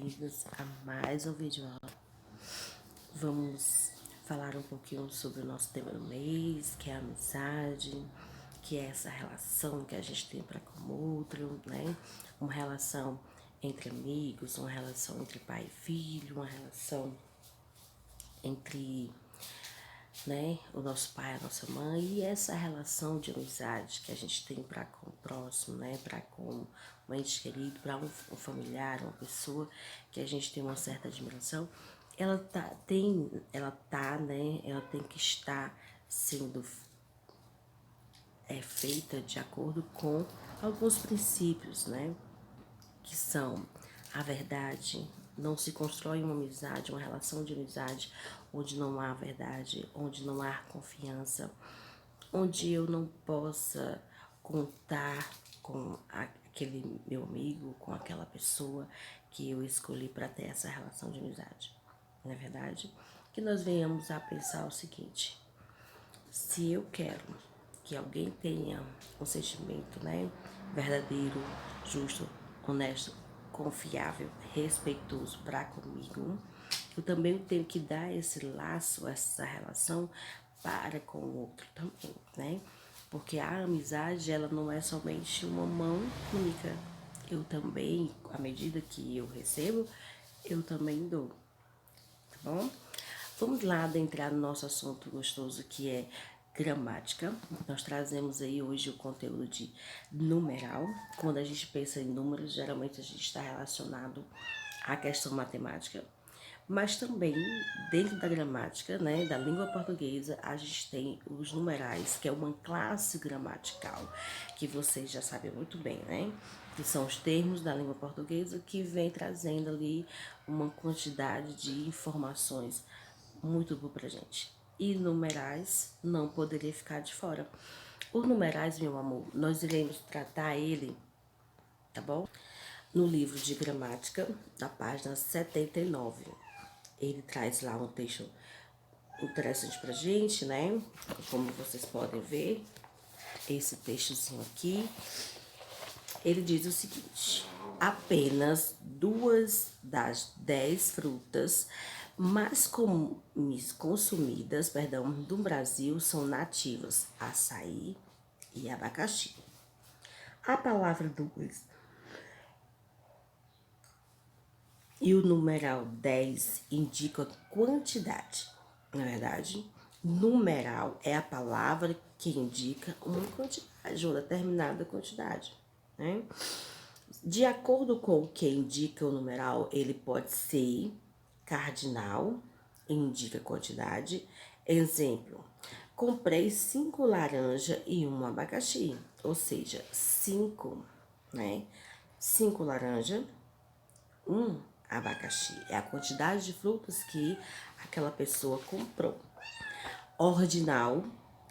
bem-vindos a mais um vídeo aula. Vamos falar um pouquinho sobre o nosso tema do mês, que é a amizade, que é essa relação que a gente tem para com o outro, né? Uma relação entre amigos, uma relação entre pai e filho, uma relação entre, né, o nosso pai, a nossa mãe, e essa relação de amizade que a gente tem para com o próximo, né, para com um ente querido, para um familiar, uma pessoa que a gente tem uma certa admiração, ela tem que estar sendo feita de acordo com alguns princípios, né, que são a verdade. Não se constrói uma amizade, uma relação de amizade onde não há verdade, onde não há confiança, onde eu não possa contar com aquele meu amigo, com aquela pessoa que eu escolhi para ter essa relação de amizade. Não é verdade? Que nós venhamos a pensar o seguinte: se eu quero que alguém tenha um sentimento, né, verdadeiro, justo, honesto, confiável, respeitoso para comigo, eu também tenho que dar esse laço, essa relação para com o outro também, né? Porque a amizade, ela não é somente uma mão única. Eu também, à medida que eu recebo, eu também dou, tá bom? Vamos lá adentrar no nosso assunto gostoso, que é gramática. Nós trazemos aí hoje o conteúdo de numeral. Quando a gente pensa em números, geralmente a gente está relacionado à questão matemática. Mas também, dentro da gramática, né, da língua portuguesa, a gente tem os numerais, que é uma classe gramatical, que vocês já sabem muito bem, né? Que são os termos da língua portuguesa que vem trazendo ali uma quantidade de informações muito boa pra gente. E numerais não poderia ficar de fora. Os numerais, meu amor, nós iremos tratar ele, tá bom? No livro de gramática, da página 79. Ele traz lá um texto interessante pra gente, né? Como vocês podem ver, esse textozinho aqui, ele diz o seguinte: apenas 2 das 10 frutas mais consumidas, do Brasil são nativas: açaí e abacaxi. A palavra 2 e o numeral 10 indicam quantidade. Na verdade, numeral é a palavra que indica uma quantidade, uma determinada quantidade, né? De acordo com o que indica o numeral, ele pode ser cardinal, indica quantidade. Exemplo: comprei 5 laranjas e um abacaxi, ou seja, 5, né? 5 laranjas, 1 abacaxi. É a quantidade de frutas que aquela pessoa comprou. Ordinal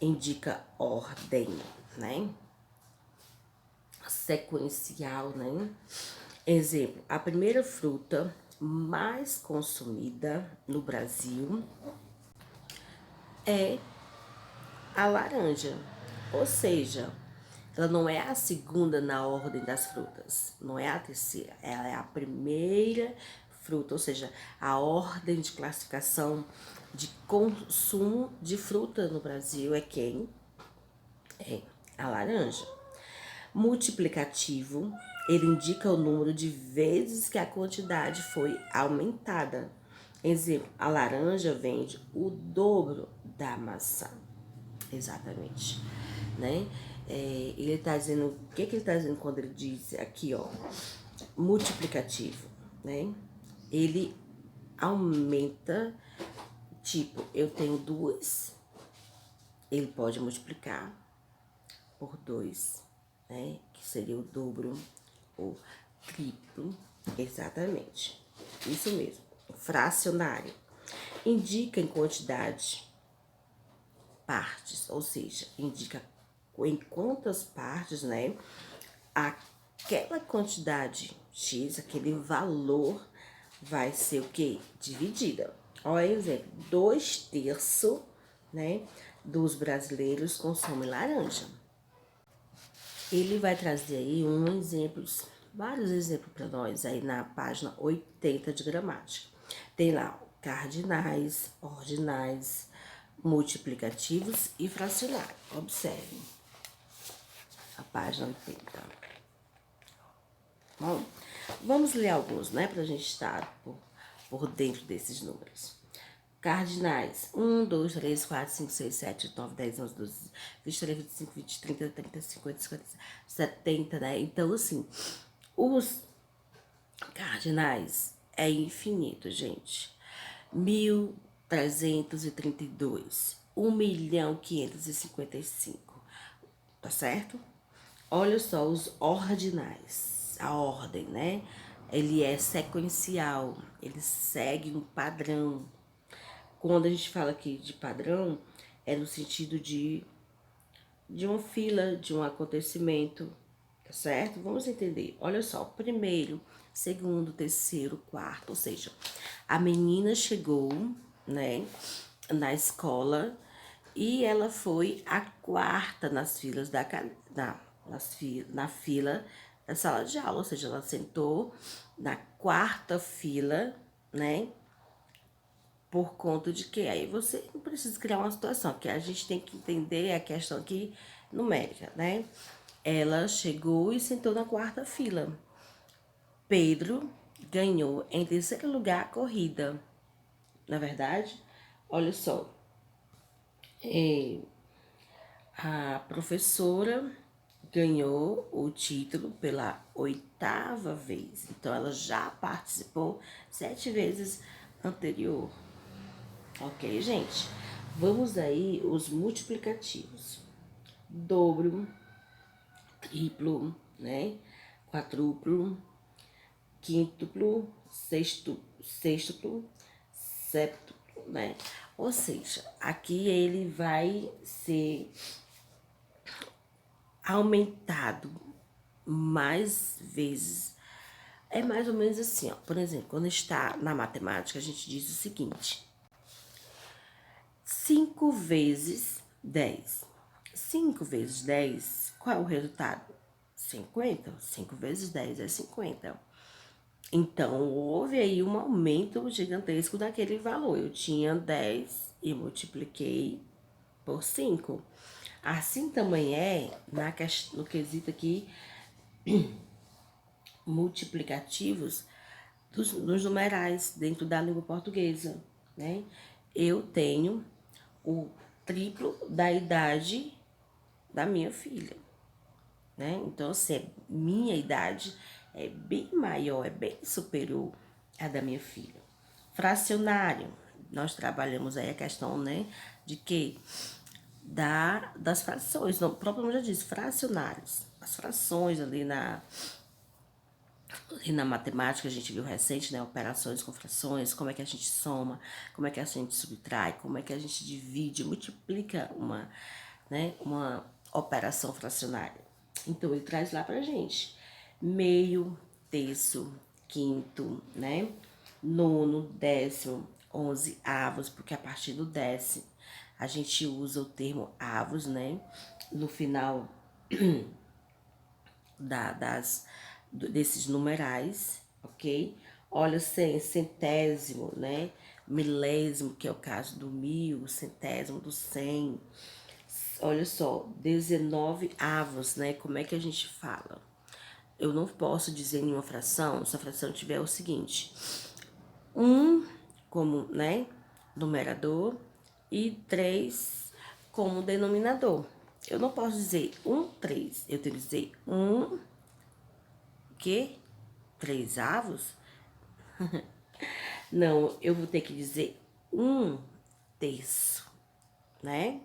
indica ordem, né? Sequencial, né? Exemplo: a primeira fruta mais consumida no Brasil é a laranja. Ou seja, ela não é a segunda na ordem das frutas, não é a terceira, ela é a primeira fruta, ou seja, a ordem de classificação de consumo de fruta no Brasil é quem? É a laranja. Multiplicativo, ele indica o número de vezes que a quantidade foi aumentada. Exemplo: a laranja vende o dobro da maçã. Exatamente, né? Ele tá dizendo, o que ele tá dizendo quando ele diz aqui, ó, multiplicativo, né? Ele aumenta, tipo, eu tenho 2, ele pode multiplicar por 2, né? Que seria o dobro, ou triplo, exatamente. Isso mesmo. Fracionário indica em quantidade, partes, ou seja, indica em quantas partes, né, aquela quantidade X, aquele valor vai ser o que? Dividida. Olha, exemplo: 2/3, né, dos brasileiros consomem laranja. Ele vai trazer aí um exemplos vários exemplos para nós aí na página 80 de gramática. Tem lá cardinais, ordinais, multiplicativos e fracionários. Observe a página 80. Bom, vamos ler alguns, né, para a gente estar por dentro desses números. Cardinais: 1, 2, 3, 4, 5, 6, 7, 8, 9, 10, 11, 12, 23, 25, 20, 30, 30, 50, 50, 70, né? Então, assim, os cardinais é infinito, gente. 1.332, 1.555, tá certo? Olha só os ordinais, a ordem, né? Ele é sequencial, ele segue um padrão. Quando a gente fala aqui de padrão, é no sentido de uma fila, de um acontecimento, tá certo? Vamos entender. Olha só, primeiro, segundo, terceiro, quarto, ou seja, a menina chegou, né, na escola e ela foi a quarta nas filas na fila da sala de aula, ou seja, ela sentou na quarta fila, né? Por conta de que aí você não precisa criar uma situação, que a gente tem que entender a questão aqui numérica, né? Ela chegou e sentou na quarta fila. Pedro ganhou em terceiro lugar a corrida. Na verdade, olha só, a professora ganhou o título pela 8ª vez. Então, ela já participou 7 vezes anterior. Ok, gente? Vamos aí os multiplicativos. Dobro, triplo, né? Quadruplo, quíntuplo, sextuplo, séptuplo, né? Ou seja, aqui ele vai ser aumentado mais vezes. É mais ou menos assim, ó. Por exemplo, quando está na matemática, a gente diz o seguinte: 5 vezes 10. 5 vezes 10, qual é o resultado? 50. 5 vezes 10 é 50. Então, houve aí um aumento gigantesco daquele valor. Eu tinha 10 e multipliquei por 5. Assim também é no quesito aqui multiplicativos dos numerais dentro da língua portuguesa, né? Eu tenho o triplo da idade da minha filha, né? Então, assim, minha idade é bem maior, é bem superior à da minha filha. Fracionário, nós trabalhamos aí a questão, né, de que das frações, o próprio nome já diz, fracionários, as frações ali na matemática, a gente viu recente, né, operações com frações, como é que a gente soma, como é que a gente subtrai, como é que a gente divide, multiplica uma operação fracionária. Então, ele traz lá pra gente meio, terço, quinto, né, nono, décimo, 11 avos, porque a partir do décimo a gente usa o termo avos, né, no final desses numerais, ok? Olha, centésimo, né? Milésimo, que é o caso do 1000, centésimo do 100. Olha só, 19 avos, né? Como é que a gente fala? Eu não posso dizer nenhuma fração se a fração tiver o seguinte: 1 como, né, numerador e 3 como denominador. Eu não posso dizer 1/3, eu tenho que dizer 1 que 3 avos? Não, eu vou ter que dizer 1/3, né?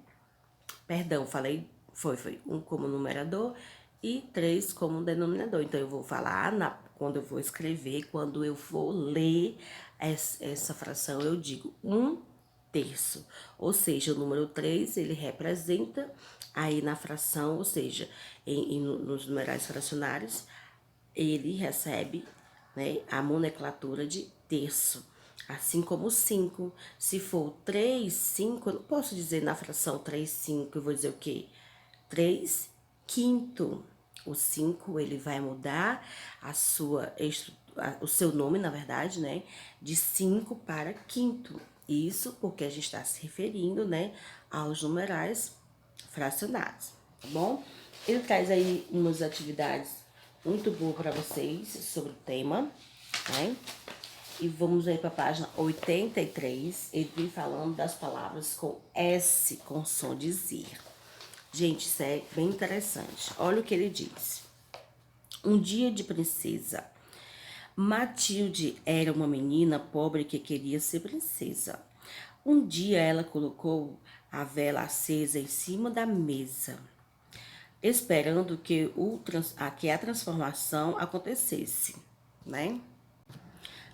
Perdão, falei, foi 1 como numerador e 3 como denominador. Então, eu vou falar quando eu vou escrever, quando eu vou ler essa fração, eu digo 1/3. Ou seja, o número 3, ele representa aí na fração, ou seja, nos numerais fracionários, ele recebe, né, a nomenclatura de terço. Assim como 5. Se for 3, 5, eu não posso dizer na fração 3, 5, eu vou dizer o quê? 3 quinto. O 5, ele vai mudar o seu nome, na verdade, né? De 5 para quinto. Isso porque a gente está se referindo, né, aos numerais fracionados, tá bom? Ele traz aí umas atividades muito boas para vocês sobre o tema, né? E vamos aí para a página 83. Ele vem falando das palavras com S, com som de Z. Gente, isso é bem interessante. Olha o que ele diz. Um dia de princesa. Matilde era uma menina pobre que queria ser princesa. Um dia ela colocou a vela acesa em cima da mesa, esperando que a transformação acontecesse, né?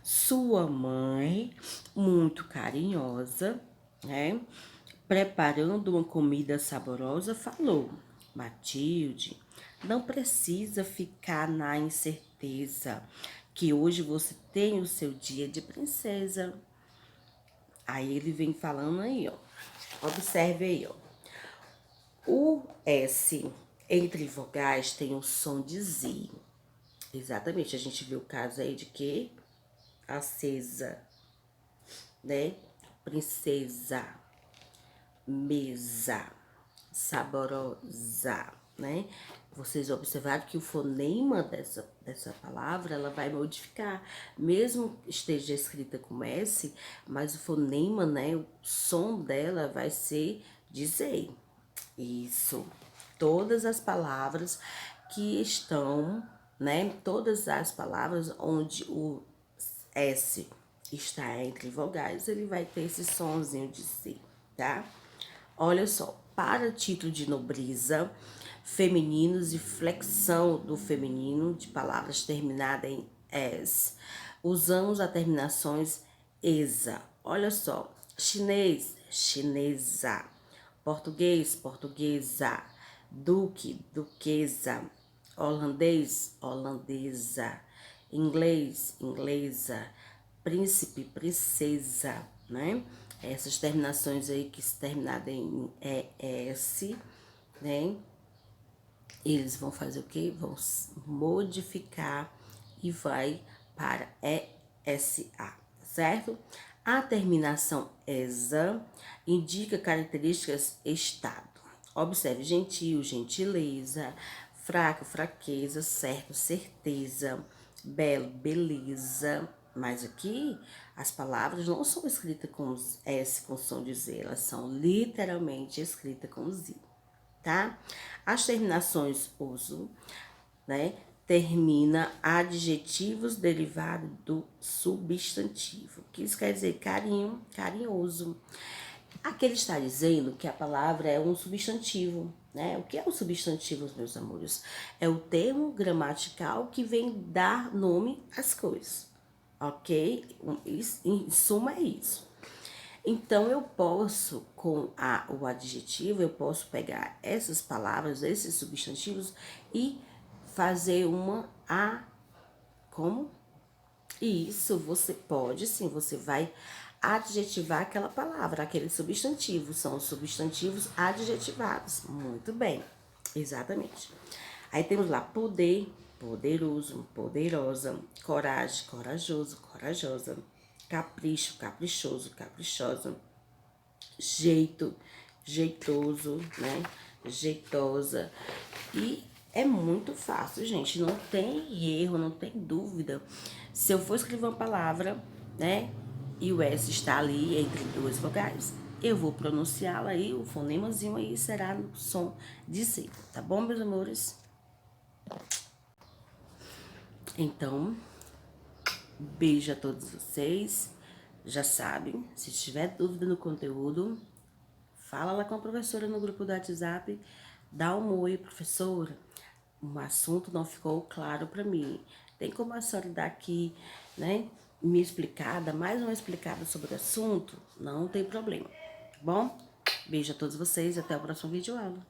Sua mãe, muito carinhosa, né, preparando uma comida saborosa, falou: Matilde, não precisa ficar na incerteza que hoje você tem o seu dia de princesa. Aí ele vem falando aí, ó. Observe aí, ó. O S entre vogais tem o som de Z. Exatamente, a gente viu o caso aí de que acesa, né? Princesa, mesa, saborosa, né? Vocês observaram que o fonema dessa palavra, ela vai modificar, mesmo esteja escrita com S, mas o fonema, né, o som dela vai ser dizer. Isso. Todas as palavras que estão, né, todas as palavras onde o S está entre vogais, ele vai ter esse sonzinho de C, tá? Olha só, para título de nobreza, femininos e flexão do feminino de palavras terminadas em S, usamos as terminações ESA. Olha só, chinês, chinesa, português, portuguesa, duque, duquesa, holandês, holandesa, inglês, inglesa, príncipe, princesa, né? Essas terminações aí que se terminarem em ES, né? Eles vão fazer o quê? Vão modificar e vai para ESA, certo? A terminação ESA indica características estado. Observe: gentil, gentileza, fraco, fraqueza, certo, certeza, belo, beleza. Mas aqui as palavras não são escritas com S com som de Z, elas são literalmente escritas com Z, tá? As terminações uso, né? Termina adjetivos derivados do substantivo. Que isso quer dizer carinho, carinhoso. Aqui ele está dizendo que a palavra é um substantivo, né? O que é um substantivo, meus amores? É o termo gramatical que vem dar nome às coisas, ok? Em suma é isso. Então, eu posso, com o adjetivo, eu posso pegar essas palavras, esses substantivos e fazer como? Isso, você pode, sim, você vai adjetivar aquela palavra, aquele substantivo, são os substantivos adjetivados. Muito bem, exatamente. Aí temos lá poder, poderoso, poderosa, coragem, corajoso, corajosa, capricho, caprichoso, caprichosa, jeito, jeitoso, né? Jeitosa. E é muito fácil, gente. Não tem erro, não tem dúvida. Se eu for escrever uma palavra, né? E o S está ali entre duas vogais, eu vou pronunciá-la aí, o fonemazinho aí será no som de C, tá bom, meus amores? Então, beijo a todos vocês. Já sabem, se tiver dúvida no conteúdo, fala lá com a professora no grupo do WhatsApp, dá um oi, professora. Um assunto não ficou claro para mim. Tem como a senhora dar aqui, né, me explicada, mais uma explicada sobre o assunto? Não tem problema, tá bom? Beijo a todos vocês, até o próximo vídeo aula.